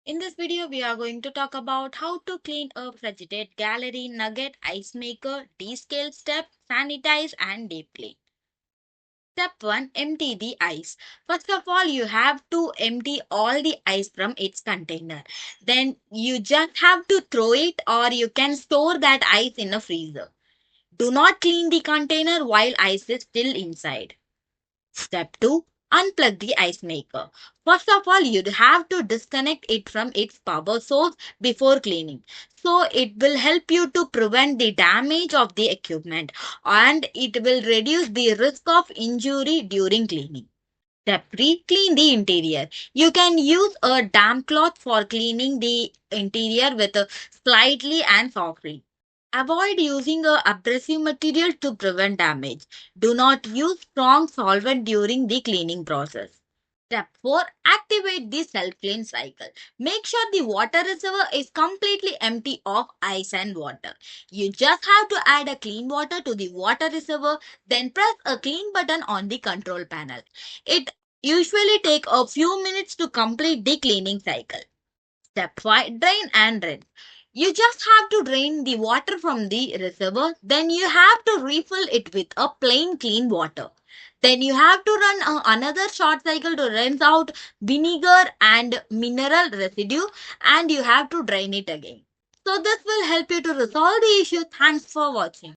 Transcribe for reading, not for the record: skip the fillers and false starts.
In this video, we are going to talk about how to clean a Frigidaire gallery nugget ice maker, descale step, sanitize and deep clean. Step 1. Empty the ice. First of all, you have to empty all the ice from its container. Then you just have to throw it or you can store that ice in a freezer. Do not clean the container while ice is still inside. Step 2. Unplug the ice maker. First of all, you have to disconnect it from its power source before cleaning. So it will help you to prevent the damage of the equipment and it will reduce the risk of injury during cleaning. Step 3. Clean the interior. You can use a damp cloth for cleaning the interior with a slightly and softly. Avoid using a abrasive material to prevent damage. Do not use strong solvent during the cleaning process. Step 4. Activate the self-clean cycle. Make sure the water reservoir is completely empty of ice and water. You just have to add a clean water to the water reservoir, then press a clean button on the control panel. It usually takes a few minutes to complete the cleaning cycle. Step 5. Drain and rinse. You just have to drain the water from the reservoir. Then you have to refill it with a plain clean water. Then you have to run another short cycle to rinse out vinegar and mineral residue and you have to drain it again. So this will help you to resolve the issue. Thanks for watching.